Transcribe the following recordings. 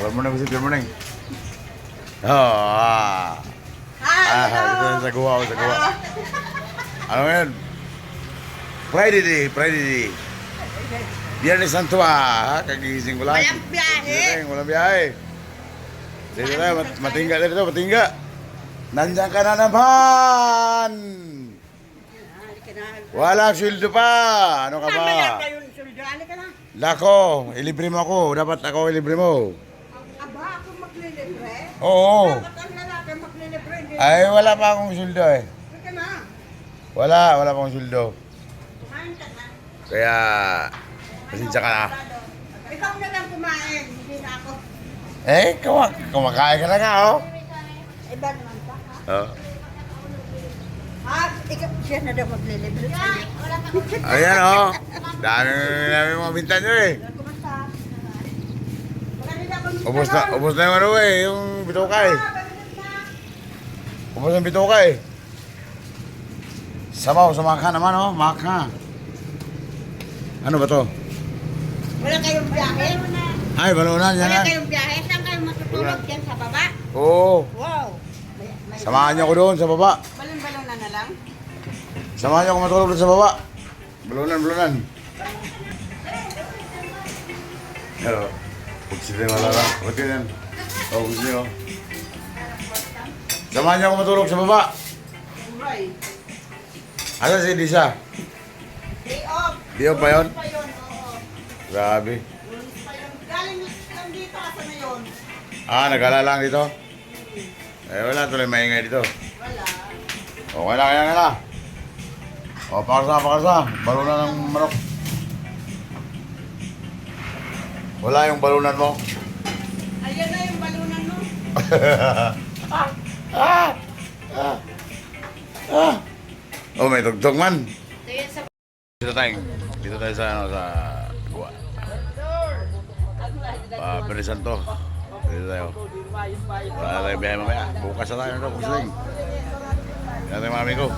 Good morning, good morning. Oh, sa guwa, sa guwa. Ano ngayon? Friday. Biyernes Santo kagising ko lang. Walang biyahe. Walang biyahe. Dito tayo, matingga dito, matingga. Nandiyan ka na naman! Wala sweldo pa! Ano ka ba? Mamaya tayo yung suldo. Ano ka na? Lako, ilibre mo ako. Dapat ako ilibre mo. Aba, ako maglilibre? Oo. Dapat ang lalaki maglilibre. Hindi. Ay, wala pa akong sweldo eh. Ano ka na? Wala pa akong sweldo. Kumain ka na. Kaya, pasensya ka na. Ikaw na lang kumain. Hindi na ako. Kumakain ka na nga, oh. Iba naman pa. Oh. Ikaw siya na daw maglilibre. Ayan, oh. Dami mga bintan nyo eh. Kumusta? Maganda ako. Ubus na yung ano eh, yung bituka eh. Ubus yung bituka eh. Sama ka naman, oh. Maka. Ano ba to? Wala kayong biyahe? Ay, balunan yan Wala ah. kayong biyahe? Saan kayo matutulog dyan sa baba? Oo. Wow. Samahan niyo ako doon sa baba. Balon-balon na lang? Samahan niyo ako matulog doon sa baba. Balunan. Hello. Pagsi din malala. Ba't yan? Oo, gusto niyo. Samahan niyo ako matulog sa baba. Right. Asa si Lisa? Day off. Di ba yun? Pa yun, oo. Grabe. Lunes pa yun. Galing lang dito, asa na yun? Nag-alala lang dito? Wala tuloy maingay dito. Wala. Okay na, kaya nga na. Pakarsa. Balunan ng manok. Wala yung balunan mo. Ayan na yung balunan mo. Oh, may tugtog man. Ayan sa... Dito tayo sa Gua. Pinisan to. Dito tayo. Wala tayo biyahe mamaya. Bukas na tayo nito, Pusling. Yan tayo mga amigo.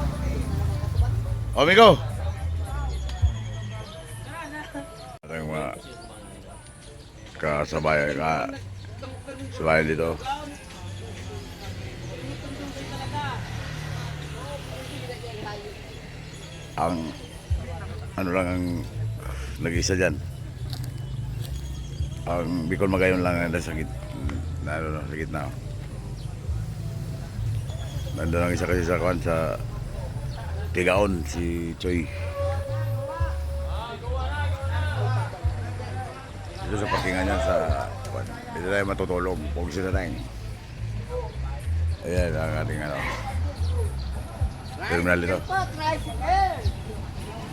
Oh, amigo! Ito yung mga kasabayan dito. Ang ano lang ang nag-isa dyan. Ang Bicol Magayon lang ang sa gitna. Nandun ang isa kasi sa kawan sa Tigaon, si Choy. Dito sa parkingan niya sa kawan. Dito tayo matutulog. Huwag sila tayo. Ayan ang ating terminal dito.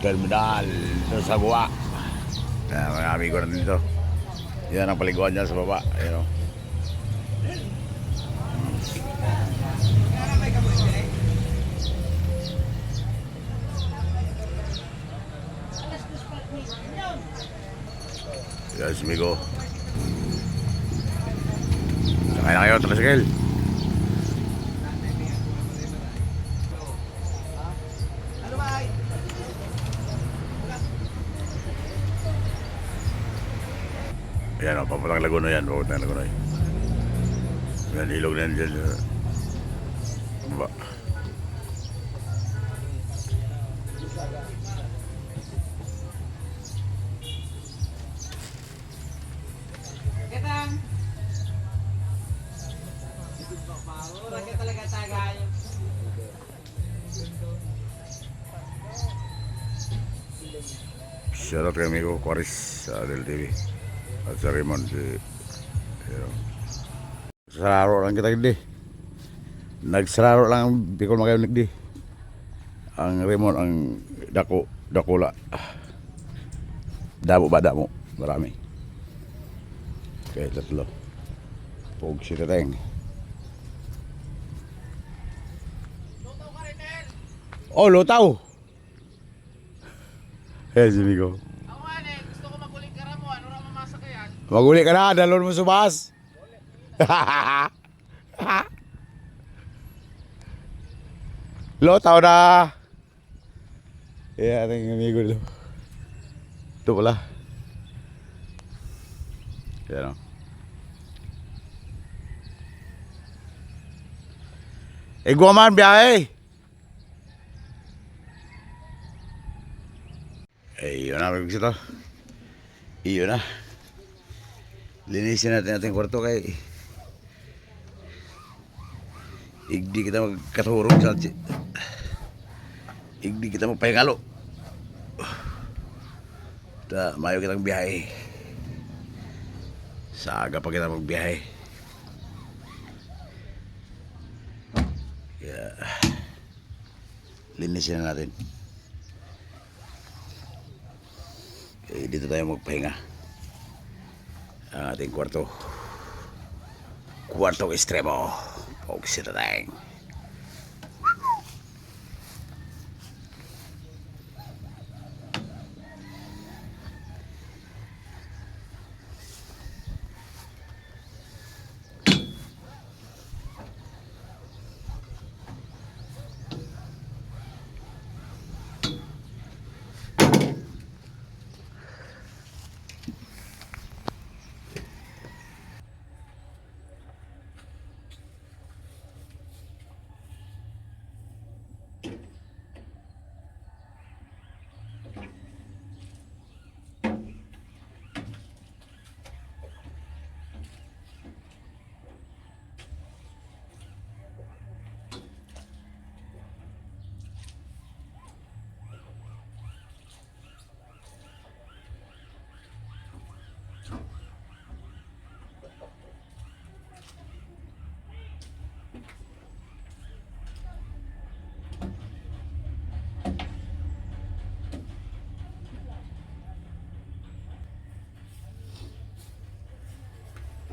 Terminal dito sa Gua. Mga amigo natin dito. Yan ang paliguan niya sa baba. Ayan o. Yan si Migo. Sakay na kayo, tricycle. Ayan o, papuntang Laguna yan. Yan, ilog na yan dyan. Baba. Ketang. Wala ka talaga tagay. Shoutout kay amigo Quaris sa Del TV. At sa Raymond sararo lang kita hindi. Nagsararo lang ang Bicol Magayon nagdi. Ang Raymond ang dakula. Dabo bada mo. Marami. Okay, tatlo. Pog si Teteng. Oh, lutaw. Si Migo. Gusto ko maguling ka mo, ano raw mamasakayan? Maguli ka na, dalon mo subas. Lutaw na. Ating amigo dito. Ito pala. Yan o. Guaman, biyahe. Yun na, may bisita. Iyon na. Linisin natin ating kwarto kay igdi kita magkaturog sa igdi kita magpahingalo. Mayo kitang biyahe. Saga pa kita magbiyahe. Yeah. Linisin na natin. Dito tayo magpahinga. Ang ating kwarto. Kwartong ekstremo. Pagsita tayo.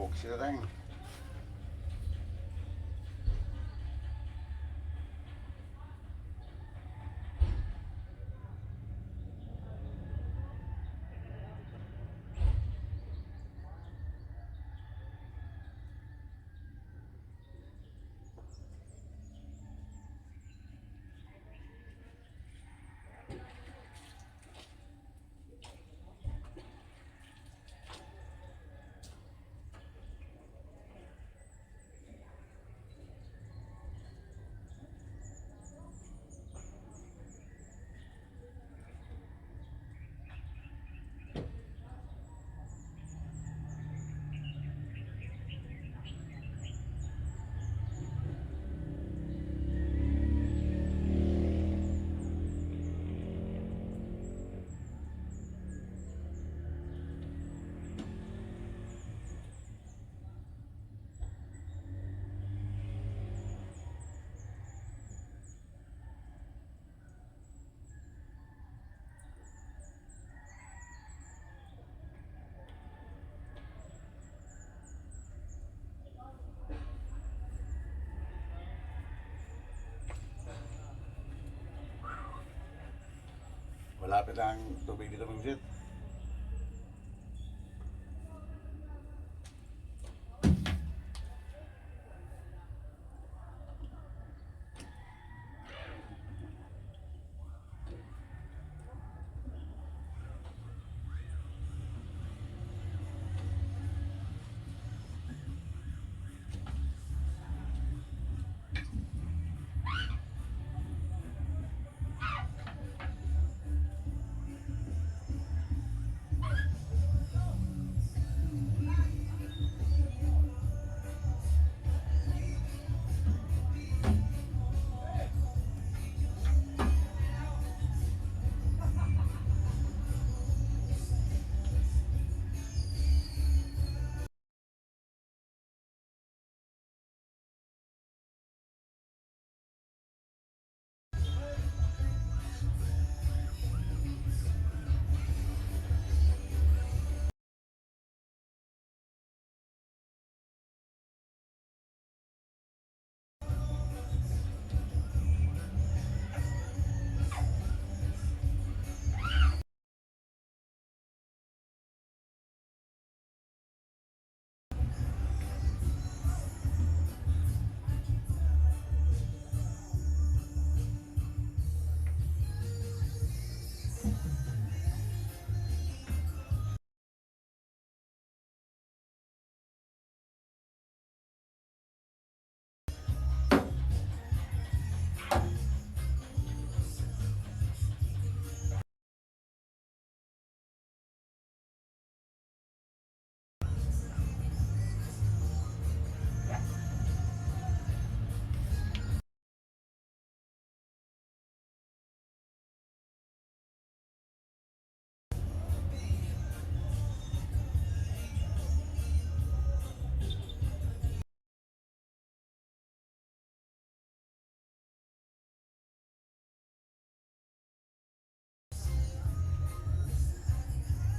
Pagsita tayo. Malapit ang tubig dito mag-visit.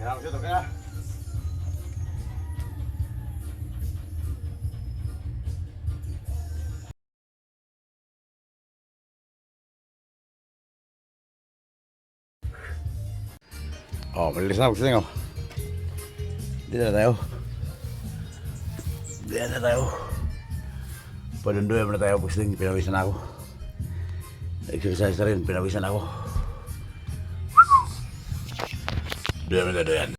Kaya ko siya to, kaya. Oh, malilis na, gusto nyo. Dito na tayo. Dito na tayo. Padunduyan na tayo, gusto nyo. Pinawisan ako. Exercise na rin, pinawisan ako. Duyan.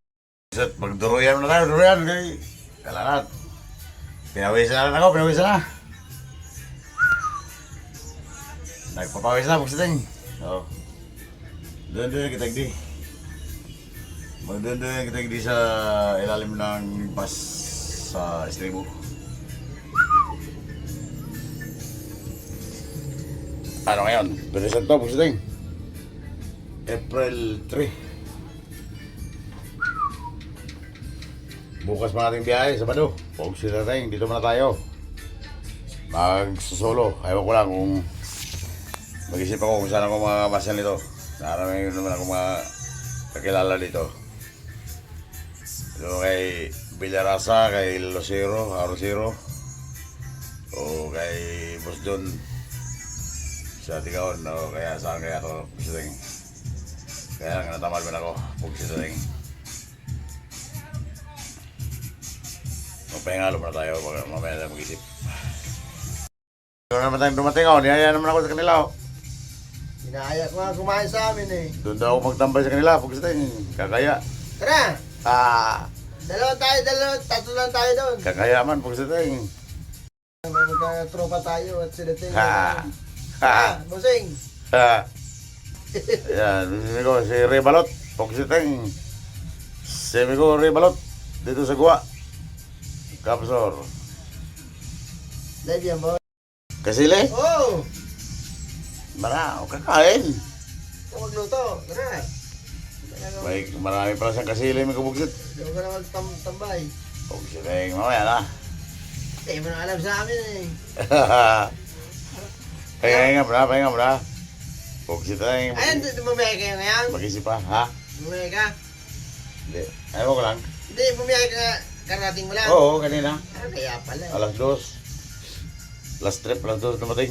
Magduruyan na tayo, duruyan. Kailangan. Pinawisan na rin ako, pinawisan na. Nagpapawis na, gusto nyo. Oh. Doon kita di. Magdoon kita di sa ilalim ng bus sa Estribo. Ano ngayon? Bilisan to, Pusiting. April 3. Bukas pa nating biyahe, Sabado. Pusiting, dito muna tayo. Magsusolo. Ayaw ko lang kung mag-isip ako kung saan ako mamamasyan nito. Naraming naman ako kakilala dito. So kay Villarasa, kay Lucero, Arocero, o kay Boss John sa Tigaon, o kaya saan kaya ako Pusiting. Kaya nga natamal man ako, Pusiting. Magpahingalo muna tayo, mamaya tayo mag-isip. Kung naman tayong dumating ako, niyaya naman ako sa kanila. Inaayak ko nga kumain sa amin eh. Doon daw ako magtambay sa kanila, Pusiting. Kakaya. Tara! Tatlo lang tayo doon. Kakaya man, Pusiting. Magka-tropa tayo at sinating. Bosing! Yan, sabi ko, si Rebalot, Pusiting. Sabi ko, Rebalot, dito sa Gua. Kapsor. Live yan, boy. Kasili? Oh! Marami, kakain. Ito magluto. Tara! May marami pala siyang kasili, may kabugsit. Huwag ka na magtambay. Pusiting, mamaya na. Hindi mo na alam sa amin eh. Pahinga mo na. Pusiting. Ayun, bumiyay kayo ngayon. Mag-isip pa, ha? Bumiyay ka. Hindi. Ayaw ko lang. Hindi, bumiyay ka. Karating mo lang. Oo, kanina. Kaya pala. Alas 2. Last trip, alas 2 dumating.